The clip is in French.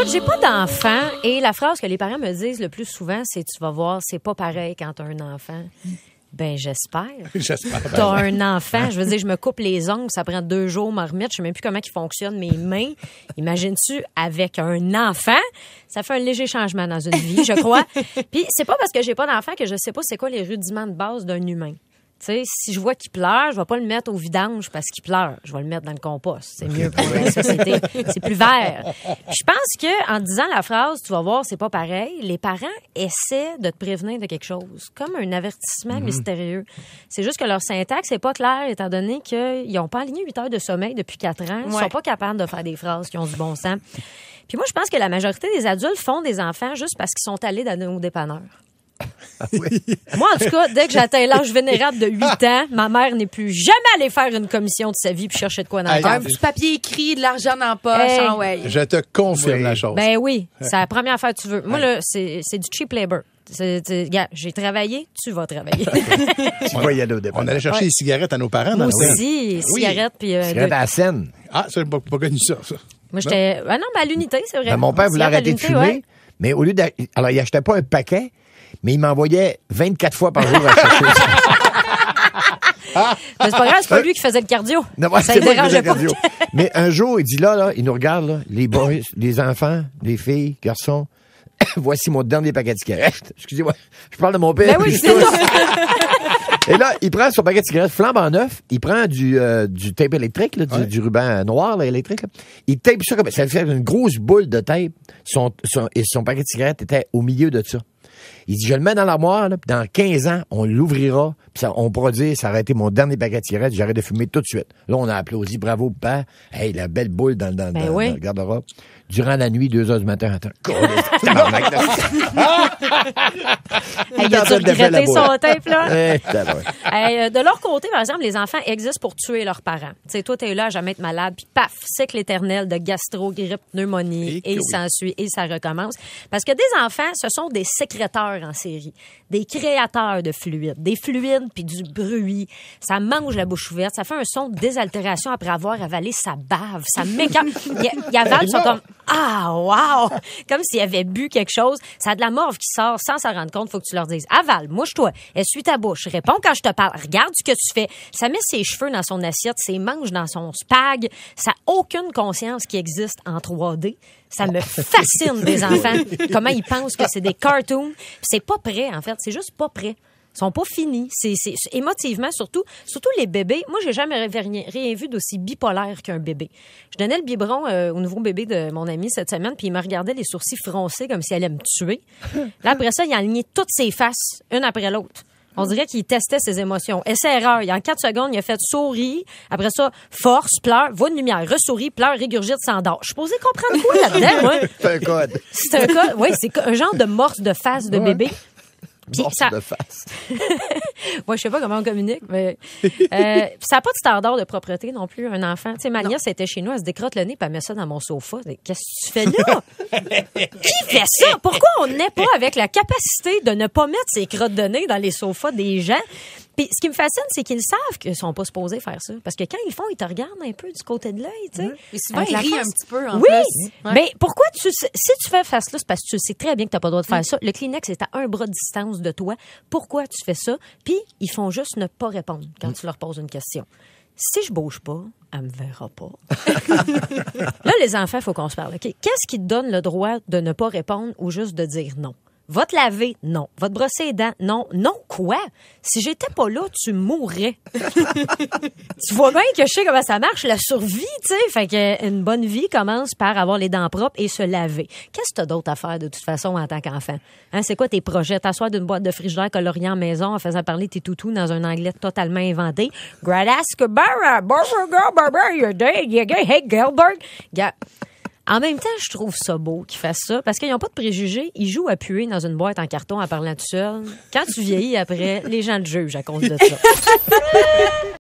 Écoute, j'ai pas d'enfant et la phrase que les parents me disent le plus souvent, c'est tu vas voir, c'est pas pareil quand t'as un enfant. Ben, j'espère. J'espère. T'as un enfant. Je veux dire, je me coupe les ongles, ça prend 2 jours, m'en remettre. Je sais même plus comment ils fonctionnent mes mains. Imagines-tu, avec un enfant, ça fait un léger changement dans une vie, je crois. Puis c'est pas parce que j'ai pas d'enfant que je sais pas c'est quoi les rudiments de base d'un humain. Tu sais, si je vois qu'il pleure, je vais pas le mettre au vidange parce qu'il pleure. Je vais le mettre dans le compost. C'est mieux pour la société. C'est plus vert. Puis je pense que en disant la phrase, tu vas voir, c'est pas pareil, les parents essaient de te prévenir de quelque chose, comme un avertissement mystérieux. C'est juste que leur syntaxe est pas claire, étant donné qu'ils ont pas aligné 8 heures de sommeil depuis 4 ans. Ils sont pas capables de faire des phrases qui ont du bon sens. Puis moi, je pense que la majorité des adultes font des enfants juste parce qu'ils sont allés au dépanneur. Moi, en tout cas, dès que j'atteins l'âge vénérable de 8 ans, ma mère n'est plus jamais allée faire une commission de sa vie puis chercher de quoi dans le Un petit papier écrit, de l'argent dans la poche. Ouais. Je te confirme la chose. Ben oui, c'est la première affaire que tu veux. Moi, là, c'est du cheap labor. Regarde, j'ai travaillé, tu vas travailler. Tu vas y aller au départ. On allait chercher les cigarettes à nos parents. Moi dans le aussi, cigarettes puis... Cigarette à la scène. Ah, ça, j'ai pas connu ça. Moi, j'étais... Ah non, mais à l'unité, c'est vrai. Ben, mon père voulait Cigarette à arrêter de l'unité, fumer, ouais. mais au lieu de... Alors, il achetait pas un paquet, mais il m'envoyait 24 fois par jour à chercher ça. Mais c'est pas grave, c'est pas lui qui faisait le cardio. Non, moi, ça c'est ne moi qui faisais dérangeait le pas. cardio. Mais un jour, il dit là, il nous regarde, là, les boys, les enfants, les filles, garçons. Voici mon dernier paquet de cigarettes. Excusez-moi, je parle de mon père. Ben oui, puis je c'est tousse. ça. Et là, il prend son paquet de cigarettes flambant neuf, il prend du tape électrique, là, du ruban noir là, électrique. Là. Il tape ça comme ça fait une grosse boule de tape. Et son paquet de cigarettes était au milieu de ça. Il dit, je le mets dans l'armoire, là, puis dans 15 ans, on l'ouvrira, puis on pourra dire, ça aurait été mon dernier paquet de cigarettes, j'arrête de fumer tout de suite. Là, on a applaudi, bravo, papa. Hey, la belle boule dans le garde-robe. Durant la nuit, 2 heures du matin, attends. Il a dû regretter son tape, là. De leur côté, par exemple, les enfants existent pour tuer leurs parents. Tu sais, toi, t'es là à jamais être malade, puis paf, cycle éternel de gastro, grippe, pneumonie, et il s'ensuit, et ça recommence. Parce que des enfants, ce sont des sécréteurs en série, des créateurs de fluides, des fluides puis du bruit. Ça mange la bouche ouverte, ça fait un son de désaltération après avoir avalé sa bave. Ça m'écoeure. Il avale, ils sont comme ah, wow! Comme s'il avait bu quelque chose. Ça a de la morve qui sort sans s'en rendre compte. Faut que tu leur dises, avale, mouche-toi, essuie ta bouche, réponds quand je te parle, regarde ce que tu fais. Ça met ses cheveux dans son assiette, ses manches dans son spag. Ça n'a aucune conscience qui existe en 3D. Ça me fascine des enfants. Comment ils pensent que c'est des cartoons. C'est pas prêt, en fait. C'est juste pas prêt. Ils sont pas finis. C'est émotivement, surtout les bébés. Moi, j'ai jamais rien vu d'aussi bipolaire qu'un bébé. Je donnais le biberon au nouveau bébé de mon ami cette semaine, puis il me regardait les sourcils froncés comme s'il allait me tuer. Là, après ça, il a aligné toutes ses faces, une après l'autre. On dirait qu'il testait ses émotions. Essai-erreur. En 4 secondes, il a fait souris. Après ça, force, pleure, voix de lumière, ressourit, pleure, régurgite, s'endort. Je suis posée comprendre quoi là-dedans, moi? C'est un code. C'est un code. Oui, c'est un genre de morse de face de bébé. Puis ça... de face. Moi, je sais pas comment on communique, mais ça n'a pas de standard de propreté non plus, un enfant. Tu sais, ma nièce était chez nous, elle se décrotte le nez, puis elle met ça dans mon sofa. Qu'est-ce que tu fais là? Qui fait ça? Pourquoi on n'est pas avec la capacité de ne pas mettre ses crottes de nez dans les sofas des gens? Puis ce qui me fascine, c'est qu'ils savent qu'ils sont pas supposés faire ça. Parce que quand ils le font, ils te regardent un peu du côté de l'œil, tu sais. Et souvent, ils rient un petit peu, en plus. Oui! Mais pourquoi si tu fais face là, c'est parce que tu sais très bien que t'as pas le droit de faire ça. Le Kleenex est à un bras de distance de toi. Pourquoi tu fais ça? Puis, ils font juste ne pas répondre quand tu leur poses une question. Si je bouge pas, elle me verra pas. Là, les enfants, il faut qu'on se parle. Okay? Qu'est-ce qui te donne le droit de ne pas répondre ou juste de dire non? Va te laver? Non. Va te brosser les dents? Non. Non, quoi? Si j'étais pas là, tu mourrais. Tu vois bien que je sais comment ça marche, la survie, tu sais. Fait que une bonne vie commence par avoir les dents propres et se laver. Qu'est-ce que t'as d'autre à faire, de toute façon, en tant qu'enfant? Hein, c'est quoi tes projets? T'asseoir d'une boîte de frigidaire coloriée en maison en faisant parler tes toutous dans un anglais totalement inventé. Hey, Gilbert! En même temps, je trouve ça beau qu'ils fassent ça parce qu'ils n'ont pas de préjugés. Ils jouent à puer dans une boîte en carton en parlant tout seul. Quand tu vieillis après, les gens te jugent à cause de ça.